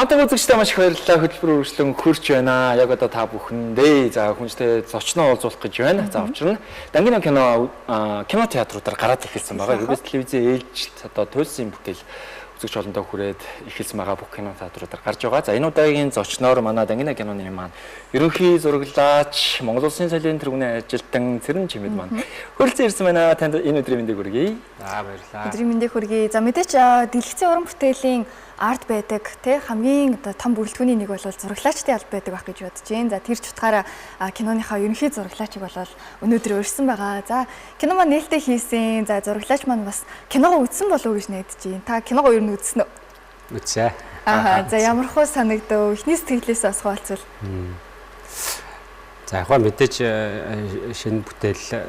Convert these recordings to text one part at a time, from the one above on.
Хамтаа үзэгчдээ маш их баярлалаа. Хөтөлбөр үргэлжлэн хурж байна. Яг одоо та бүхэндээ за хүнжтэй зочноо уулзуулах гэж байна. За учир нь Дангино кино театруудаар гараад эхэлсэн байгаа. UBS телевизийн ээлжилт одоо туйлсын бүтээл үзэгч олондоо хүрээд эхэлсэн байгаа бүх кино театруудаар гарч байгаа. За энэ удаагийн зочноор манай Дангино киноны маань ерөнхий зураглаач, Монгол Улсын соёлын тэргүүний ажилтан Цэрэн Чимэд маань хөрөлцөн ирсэн байна. Танд энэ өдрийн мэндийг хүргэе. За баярлалаа. Өдрийн мэндийг хүргэе. За мэдээч дэлгэцийн уран бүтээлийн арт байдаг тий хамгийн одоо том бүрэлдэхүүний нэг бол зураглаачдын алба байдаг байх гэж бодож байна. За тэр ч утгаараа киноныхаа ерөнхий зураглаачийг бол өнөөдөр урьсан байгаа. За кино маань нээлттэй хийсэн. За зураглаач маань бас киногоо үзсэн болов уу гэж найдаж байна. Та киногоо ер нь үзсэн үү? Үзсэн. За ямар хөө санагдав? Эхний сэтгэлээс бас хуваалцвал. За яг мэдээж шинэ бүтээл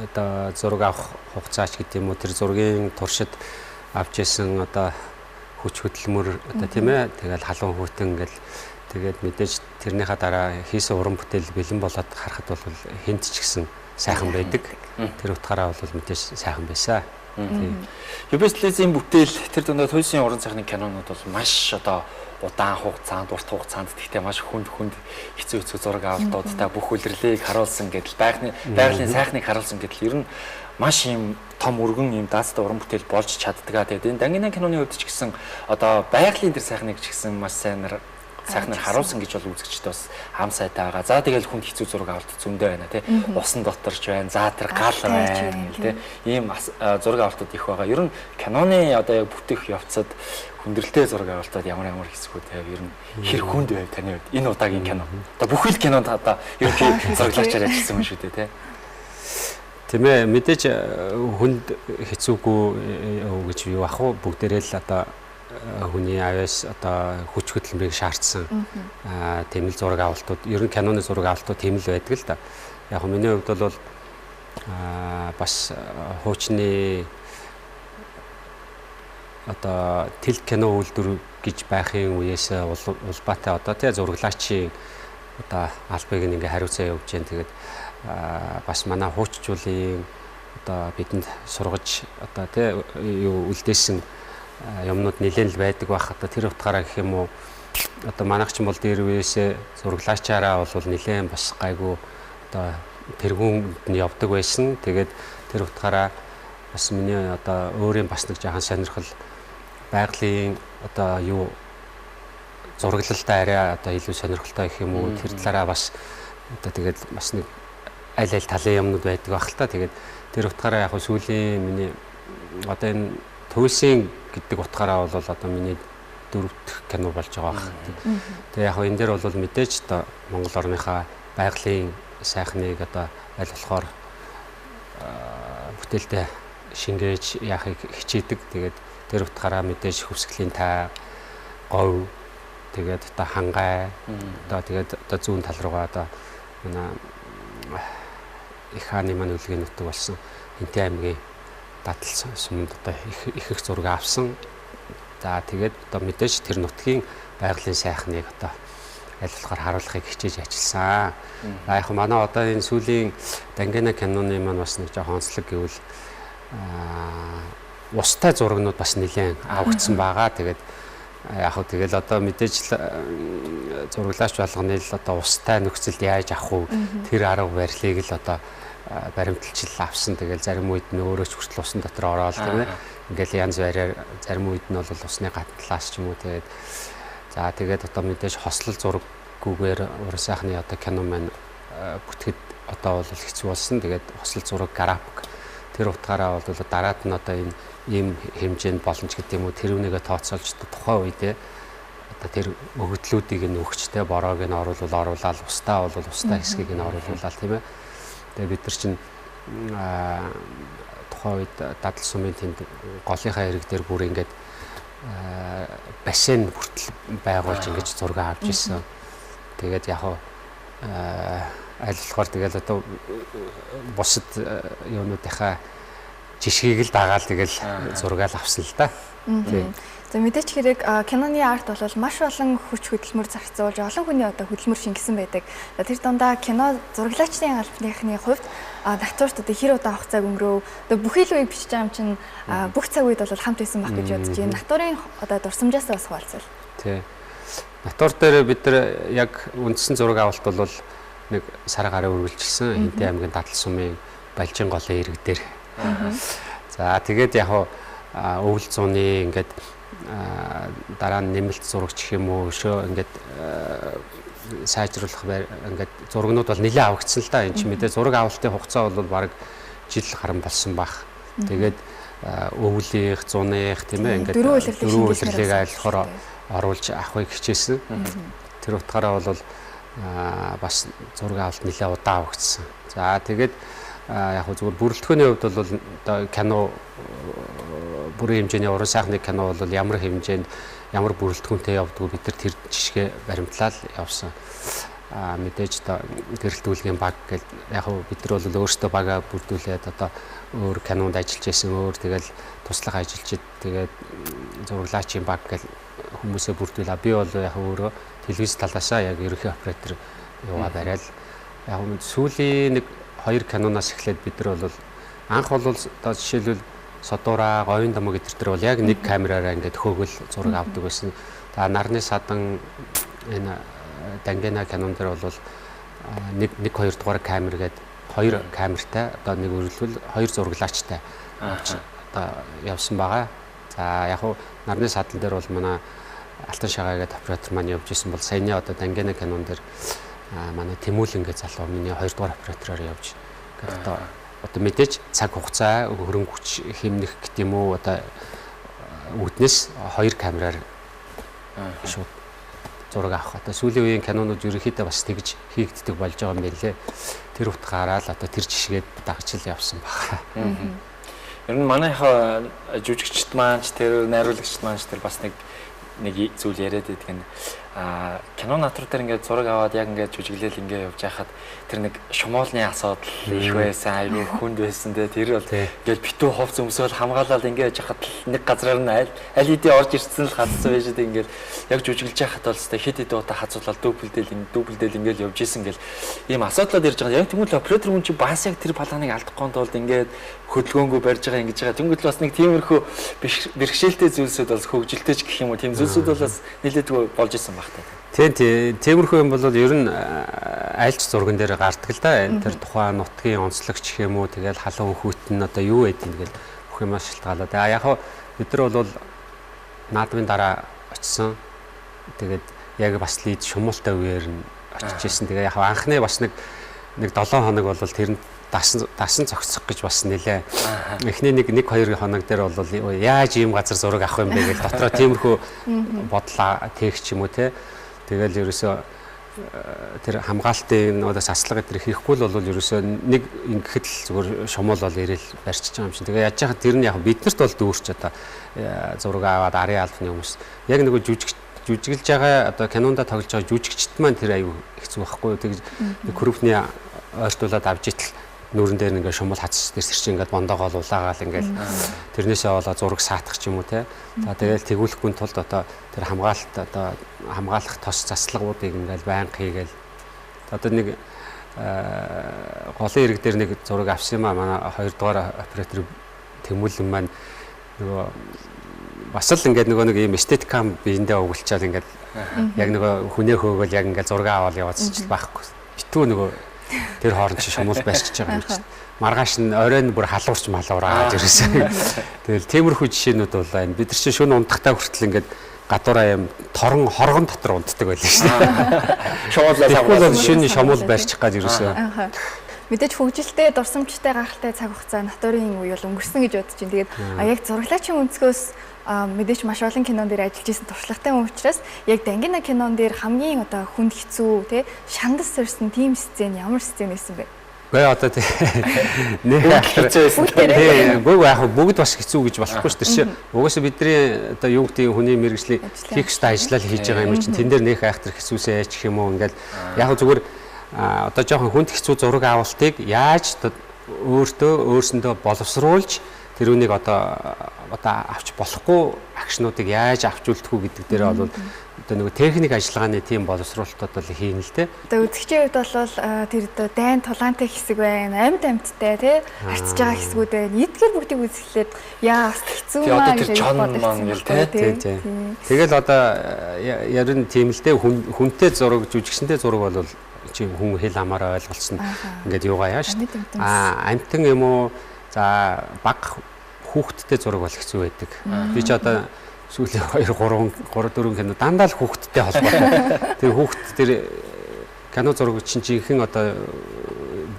одоо зураг авах хугацаач гэдэг юм уу тэр зургийн туршид авч исэн одоо хүч хөдөлмөр одоо тийм ээ тэгэл халуун хүйтэн ингээл тэгээд мэдээж тэрнийхээ дараа хийсэн уран бүтээл бэлэн болоод харахад бол хинт ч гэсэн сайхан байдаг. Тэр утгаараа бол мэдээж сайхан байсан. UBS телевизийн бүтээл тэр дундаа туйлсын уран сайхны кинонууд бол маш одоо удаан хугацаанд, урт хугацаанд тэгтээ маш хүнд хэцүү зураг авалтуудтай бүх үлрэлийг харуулсан гэдэл байгалийн сайхныг харуулсан гэдэл ер нь маш юм том өргөн юм даацтай уран бүтээл болж чаддгаа. Тэгээд энэ Дангино киноны хувьд ч гэсэн одоо байгалийн тэр сайхныг ч гэсэн маш сайнаар харуулсан гэж бол үзэгчдээ бас хам сайтай байгаа. За тэгэл хүнд хэцүү зураг авалт зөндөө байна тий. Усан доторч байна. За тэр гал байна тий. Ийм зураг авалтууд их байгаа. Ер нь киноны одоо яг бүтээх явцад хүндрэлтэй зураг авалтад ямар хэсгүүд ер нь хэр хүнд байв таны хувьд энэ удаагийн кино. Одоо бүх л кинонд одоо ерөнхий зураглаачаар ажилласан юм шүү дээ тий. Тийм ээ мэдээж хүнд хэцүүгүй гэж юу ах вэ бүгдээрээ л одоо хүний авяас одоо хүч хөдөлмөрийг шаардсан тийм л зураг авалтууд ер нь киноны зураг авалтууд тийм л байдаг л да. Яг нь миний хувьд бол бас хуучны одоо тэл кино үйлдвэр гэж байхын үеэс улбаатай одоо тий зураглаачийн одоо албыг ингээ хариуцаа явуулж जैन тэгээд бас манай хуучжуулын одоо бидэнд сургаж одоо тий юу үлдээсэн юмнууд нэлээд л байдаг байх. Одоо тэр утгаараа гэх юм уу одоо манайч бол дээр үеэс зураглаачаараа бол нэлээд бас гайгүй одоо тэргүүнд нь явдаг байсан. Тэгээд тэр утгаараа бас миний одоо өөрийн бас нэг жаахан сонирхол байгалийн одоо юу зураглалтай арай одоо илүү сонирхолтой гэх юм уу тэр талаараа бас одоо тэгээд бас нэг аль талын юмнууд байдаг байх л та. Тэгээд тэр утгаараа яг сүүлийн миний одоо энэ туйлсын гэдэг утгаараа бол одоо миний дөрөвдөх кино болж байгаа байх. Тэгээ яг энэ дээр бол мэдээж одоо Монгол орныхаа байгалийн сайхныг одоо аль болохоор бүтээлдээ шингээж яахыг хичээдэг. Тэгээд тэр утгаараа мэдээж хөвсглийн тай говь тэгээд одоо хангай одоо тэгээд одоо зүүн тал руугаа одоо манай их хааны маань үлгэн нутаг болсон Хинтээ аймгийн дадал сумд одоо их зураг авсан. За тэгээд одоо мэдээж тэр нутгийн байгалийн сайхныг одоо аль болохоор харуулахыг хичээж ажилласан. Яг манай одоо энэ сүүлийн Дангино киноны маань бас нэг жоохон онцлог гэвэл устай зурагнууд бас нэлээд авагдсан байгаа. Тэгээд яг хөө тэгэл одоо мэдээж зураглаач болгоны л одоо устай нөхцөлд яаж авах вэ? Тэр арга барилыг л одоо баримталчил авсан. Тэгэл зарим үед нь өөрөө ч хүртэл усан дотор ороод тийм ээ. Ингээл янз бүрээр зарим үед нь бол усны гадлаас ч юм уу тэгээд за тэгээд одоо мэдээж хослол зураггүйгээр уран сайхны одоо кино маань бүтгэд одоо бол хэцүү болсон. Тэгээд хослол зураг график тэр утгаараа бол дараад нь одоо энэ ийм хэмжээнд боломж гэдэг юм уу тэр үнийгээ тооцоолж тухайн үедээ одоо тэр өгөгдлүүдийг нь өгчтэй бороог нь оруулаад устаа бол устаа хэсгийг нь оруулаад тийм ээ. Тэгээ бид нар чинь тухайн үед дадал сумын тэнд голынхаа хэрэг дээр бүр ингээд бассейн хүртэл байгуулж ингэж зураг авч ирсэн. Тэгээд яг аль болохоор тэгэл одоо бусад юунуудынхаа жишгийг л дагаал тэгэл зургаал авсан л да. За мэдээч хэрэг киноны арт бол маш олон хүч хөдөлмөр зарцуулж олон хүний одоо хөдөлмөр шингэсэн байдаг. Тэр дундаа кино зураглаачдын албаныхны хувьд натурт одоо хэр удаа хугацааг өнгөрөв. Одоо бүхий л үеийг бичиж байгаа юм чинь бүх цаг үед бол хамт байсан байх гэж бодож байна. Натурын одоо дурсамжаас бас хуваалцвал. Тий. Натур дээр бид нар яг үндсэн зураг авалт бол нэг сар гараа үргэлжилсэн. Хинтээ аймгийн Дадал сумын Балжин голын ирэг дээр. За тэгээд яг өвөл зууны ингээд дараа нь нэмэлт зурагч гэх юм уу өшөө ингээд сайжруулах ингээд зургнууд бол нэлээд авагдсан л да. Энд чинь мэдээ зураг авалтын хугацаа бол баг жил гарan болсон баг. Тэгээд өвлийнх, зуных тийм ээ ингээд дөрвөн үйлрэлийг айлхаар оруулж авахыг хичээсэн. Тэр утгаараа бол бас зураг авалт нэлээд удаан авагдсан. За тэгээд яг зүгээр бүрэлдэхүүний хувьд бол одоо кино бүрийн хэмжээний уран сайхны кино бол ямар хэмжээнд ямар бүрэлдэхүүнтэй явдггүй бид нар тэр жишгээ баримтлал явсан. Мэдээж одоо гэрэлтүүлгийн баг гэж яг бид нар бол өөрсдөө бага бүрдүүлээд одоо өөр кинонд ажиллаж байсан өөр тэгэл туслах ажилчид тэгээд зураглаачийн баг гэж хүмүүсээ бүрдүүлээ. Би бол яг өөрөө телевиз талаасаа яг ерөнхий оператор яваа барайл. Яг сүүлийн нэг 2 киноноос эхлээд бид нар бол анх бол одоо жишээлбэл Содуура, Говийн дамаг гэдэр төр бол яг нэг камераараа ингээд хөөгөл зураг авдаг байсан. За Нарны садан энэ Дангена кинон дээр бол нэг 2 дугаар камер гээд 2 камертай одоо нэг өргөлвөл 2 зураглаачтай одоо явсан байгаа. За яг Нарны садан дээр бол манай Алтан шагаа гээд оператор маань явж исэн бол саяны одоо Дангена кинон дээр манай Тэмүүлэн гэж залуу миний 2 дугаар оператороор явж одоо мэдээж цаг хугацаа хөрөнгө хүч хэмнэх гэдэг юм уу одоо үүднээс 2 камераар шууд зураг авах. Одоо сүүлийн үеийн кинонууд ерөнхийдөө бас тэгж хийгддэг болж байгаа юм байлээ. Тэр утгаараа л одоо тэр жишгээд дагчил явсан байна. Ер нь манайхаа жүжигчд маань тэр найруулагчд маань тэр бас нэг зүйл яриад байдаг нь кино натур дээр ингээд зураг аваад яг ингээд жүжиглэл ингээд явж байхад тэр нэг шумуулны асуудал их байсан, айгүй хүнд байсан тэр бол ингээд битүү хувц өмсөөл хамгаалаад ингээд яхад нэг газраар нь аль хэдийн орж ирсэн л хатсан байж дээ ингээд яг жүжиглэж байхад бол хэдий хэдий удаа хацуулаад дүүбэлдэл ингээд явж исэн гэл ийм асуудлууд ирж байгаа. Яг тэгмэл оператор хүн чи бас яг тэр паланыг алдахгүй тулд ингээд хөдөлгөөнгөө барьж байгаа ингэж байгаа. Тэнгүүд бас нэг тиймэрхүү бэрхшээлтэй зүйлсүүд бас хөгжилтэй ч гэх юм уу тийм зүйлсүүд бол бас нэлээдгүй болж исэн баг та. Тийм тиймэрхүү юм бол ер нь айлч зурган дээр гардаг л да. Тэр тухайн нутгийн онцлогч гэх юм уу тэгэл халуун хүүт нь одоо юу байдгийг тэгэл бүх юмас шалтгаалаад. Яг бид нар бол наадмын дараа очисон. Тэгээд яг бас лид шумуултай үеэр нь очиж исэн. Тэгээ яг анхны бас нэг 7 хоног бол тэр нь дасан зогсох гэж бас нэлээ. Эхний нэг 2 хоног дээр бол яаж ийм газар зураг авах юм бэ гэж дотроо тиймэрхүү бодлоо тээгч юм уу те. Тэгэл ерөөсөө тэр хамгаалтын нуудаас аслага гэдэг хийхгүй л бол ерөөсөө нэг ингэхэд л зүгээр шумуул бол ирээл барьчихж байгаа юм шиг. Тэгээ яаж яхад тэр нь яг биднэрт бол дүүрч одоо зураг аваад арын албаны хүмүүс яг нэг жүжиглж байгаа одоо кинонда тоглож байгаа жүжигчд маань тэр аюу хэцүү байхгүй. Тэгж крупны ойртуулаад авч итл нүүрэн дээр ингээ шумуул хацс дээр сэрч ингээд бондоогоо улаагаал ингээл тэрнээсээ болоо зураг саатах ч юм уу те. За тэгэл тэгүүлэхгүй тулд одоо тэр хамгаалах тос заслагуудыг ингээл байнга хийгээл одоо нэг голын ирэг дээр нэг зураг авсан юм а манай 2 дугаар оператор Тэмүүлэн маань нөгөө бас л ингээд нэг ийм эстетикам биендээ өгүүлчаад ингээд яг нөгөө хүнээ хөөгөл яг ингээд зураг аваад яваадсан ч байхгүй. Битүү нөгөө тэр хооронд чи шумуул барьчихж байгаа юм чинь. Маргааш нь оройн бүр халуурч малуураад ирсэн. Тэгэл тиймэрхүү жишээнүүд бол байна. Бид нар чинь шөнө унтахтай хүртэл ингээд гадуураа юм торон хоргон дотор унтдаг байлаа шүү дээ. Шумуулаас аваад шөнө шумуул барьчих гад ирсэн. Мэдээж хөгжилтэй дурсамжтай гахалтай цаг хугацаа натурын үе бол өнгөрсөн гэж бодож байна. Тэгээд яг зураглаачийн өнцгөөс мэдээж маш олон кинон дээр ажиллаж исэн туршлагатай хүн учраас яг Дангена кинон дээр хамгийн одоо хүнд хэцүү тий шандас сэрсэн тим сцен ямар сцен байсан бэ? Гэхдээ одоо тий нэг хэцүү байсан. Бүгд бас хэцүү гэж болохгүй шүү дээ. Угаасаа бидний одоо юу гэдэг хүний мэргэжлийн текст ажиллал хийж байгаа юм чинь тэн дээр нөх айхтар хэцүүсээ ч гэх юм уу ингээл яг зүгээр одоо жоохон хүнд хэцүү зураг авалтыг яаж өөрсөндөө боловсруулж тэр үнийг одоо авч болохгүй агшнуудыг яаж авч үлдэх үү гэдэг дээр бол одоо нэг техник ажиллагааны тийм боловсруулалтууд бол хийн л дээ. Одоо үзэгчийн хувьд бол тэр одоо дайн тулаантай хэсэг байна, амьттай тий харьцаж байгаа хэсгүүд байна. Эдгээр бүгдийг үзэхлээр яа хэцүү маа гэж боддог тий. Тэгэл одоо ярин тийм л дээ хүнтэй зураг, жүжигчэнтэй зураг бол чи хүн хэл амаараа ойлголцсон ингээд юугаа яа шүү дээ. Амтан юм уу за баг хүүхдтэй зураг бол хэцүү байдаг. Би ч одоо сүүлийн 2 3 4 кино дандаа л хүүхдтэй холбоотой. Тэр хүүхд тэр кино зураг чинь жинхэнэ одоо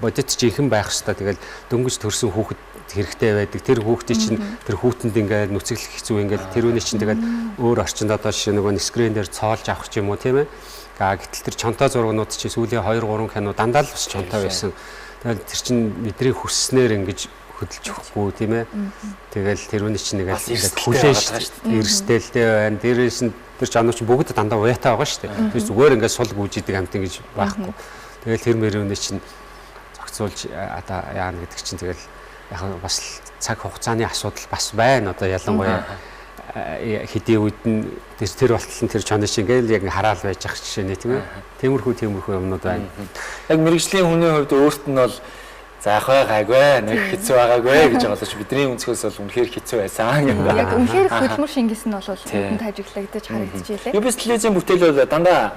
бодит жинхэнэ байх хэвээр тэгэл дөнгөж төрсэн хүүхэд хэрэгтэй байдаг. Тэр хүүхдийн чинь тэр хүүтэнд ингээд нүцгэлэх хэцүү ингээд тэрүүний чинь тэгэл өөр орчинд одоо жишээ нөгөө скрин дээр цоолж авах ч юм уу тийм ээ. Гэтэл тэр чонтой зургнууд чи сүүлийн 2 3 кино дандаа л бас чонтой байсан. Тэгэл тэр чин бидний хүсснээр ингэж хөдөлж өгөхгүй тийм ээ. Тэгэл тэрүүний чинь нэг хүлээн шүү дээ. Эрсдэлтэй байна. Дээрээс нь тэр жанууч бүгд дандаа уяатай байгаа шүү дээ. Тэр зүгээр ингээд сул гүйжидэг амт ингэж байхгүй. Тэгэл тэр мөрөөний чинь зохицуулж одоо яана гэдэг чинь тэгэл яг бас цаг хугацааны асуудал бас байна. Одоо ялангуяа хэдийн үед нь тэр болтол нь тэр чонож ингээл яг хараал байж ах жишээ нэ тийм ээ. Тиймэрхүү юмнууд байна. Яг мэрэгжлийн хүний хувьд өөрт нь бол заахаа гайгүй нэг хэцүү байгаагүй гэж бодож бидний өнцгөөс бол үнэхээр хэцүү байсан юм байна. Яг үнэхээр хөдөлмөр шингэс нь бол хүнд хажиглагдаж харагдчихжээ. UBS телевизийн бүтээл бол дандаа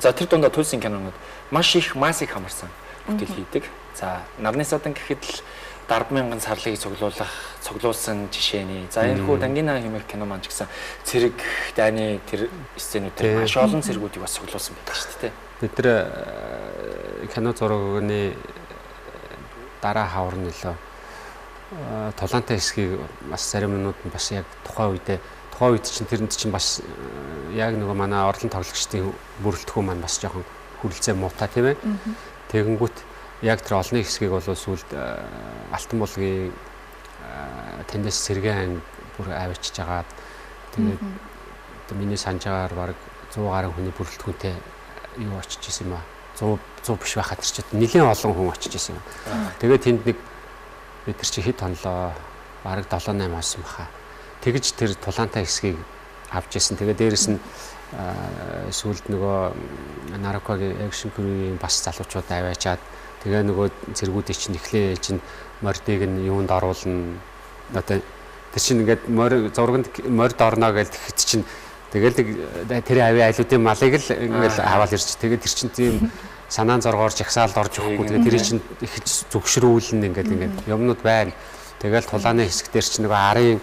за тэр дундаа төлсөн кинонууд маш их массыг хамарсан бүтээл хийдэг. За нарны садан гэхэд л 10,000 сарлыг цуглуулсан жишээний. За энэ хүү Дангина хэмээх кино маань ч гэсэн цэрэг дайны тэр сценүүдээр маш олон цэргүүдийг бас цуглуулсан байдаг шүү дээ. Бид тэр кино зурагны дараа хавар нөлөө тулаантай хэсгийг бас зарим минут нь бас яг тухайн үед чинь тэрэнд чинь бас яг нөгөө манай орлон тоглогчдын бүрэлдэхүүн маань бас жоохон хүрэлцээ муутай тийм ээ. Тэгэнгүүт яг тэр олонний хэсгийг бол сүүлд Алтан булгийн тэндээс сэргэн бүр авчиж агаад тэгээд миний санджаагаар баг 100 гаруй хүний бүрэлдэхүүнтэй юу очиж исэн юм аа. 100 биш байхад ч нэлийн олон хүн очиж исэн юм. Тэгээд тэнд нэг бид нар чи хэд тонлоо баг 7-8 хоосон баха. Тэгэж тэр тулаантай хэсгийг авч исэн. Тэгээд дээрэс нь сүүлд нөгөө Наркогийн экшн крүүгийн бас залуучууд аваачаад тэгээ нөгөө зэргүүдийн чинь эхлээ чинь мордыг нь юунд оруулна. Одоо тэр чинь ингээд зурганд морд орно гэж тэгэхэд чинь тэгэл тэр ави айлуудын малыг л ингээд аваад ирж тэгээд тэр чинь тийм санаан зоргоор жагсаалд орж өгөхгүй тэгээд тэр чинь их зүгшрүүлнэ ингээд юмнууд байна. Тэгэл тулааны хэсэг дээр чинь нөгөө арын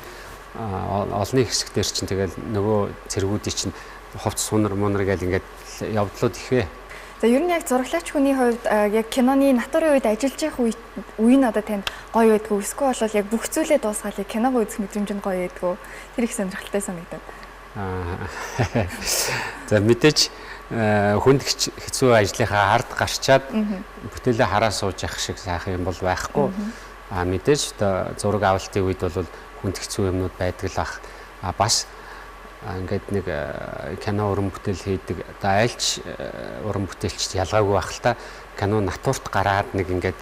олны хэсэг дээр чинь тэгэл нөгөө зэргүүдийн чинь хувц сунар мунар гэл ингээд явдлууд ихвэ. За ер нь яг зураглаач хүний хувьд яг киноны натурын үед ажиллаж явах үе нь одоо танд гоё байдгүй эсвэл бол яг бүх зүйлээ дуусгаал киногоо үзэх мэдрэмж нь гоё байдгүй тэр их сонирхолтой санагдав. За мэдээж хүнд хэцүү ажлынхаа ард гарчаад бүтээлээ хараа сууж явах шиг сайхан юм бол байхгүй. Мэдээж одоо зураг авалтын үед бол хүнд хэцүү юмнууд байдаг л ах. Бас ингээд нэг кино уран бүтээл хийдэг. Одоо айлч уран бүтээлч ялгаагүй байх л та. Кино натурт гараад нэг ингээд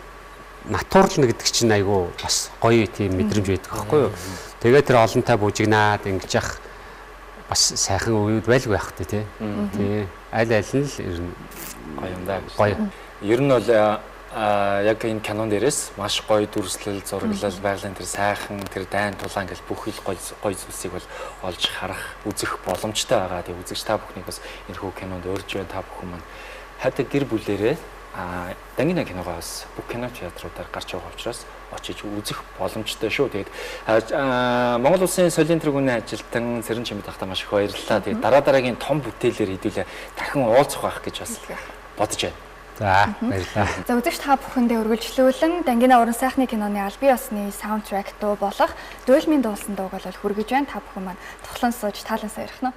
натурлна гэдэг чинь айгүй бас гоё тийм мэдрэмж байдаг байхгүй юу. Тэгээд тэр олонтой бужигнаад ингэж явах бас сайхан үед байлгүй байх тий. Тий. Аль нь л гоё юм даа. Гоё. Ер нь бол яг энэ кинон дээрээс маш гоё дүрслэл, зураглал, байгалийн тэр сайхан, тэр дайн тулаан гэж бүх ил гоё зүйлсийг бол олж харах, үзэх боломжтой байгаа. Тэгээ үзэгч та бүхнийг бас энэхүү кинонд урьж байна та бүхэн маань. Хатаа гэр бүлээрээ Дангина киногоо бас бүх кино театруудаар гарч байгаа учраас очиж үзэх боломжтой шүү. Тэгээд Монгол Улсын соёлын тэргүүний ажилтан Цэрэн Чимэд ахта маш их баярлалаа. Тэгээд дараагийн том бүтээлээр хэдүүлээ дахин уулзах байх гэж бас бодож байна. За баярлалаа. За үзэгч та бүхэндээ үргэлжлүүлэн Дангина уран сайхны киноны албан ёсны саундтрек дуу болох Дуйлмын дуулсан дууг бол хүргэж байна. Та бүхэн маань тоглон сууж таалан сойрхно.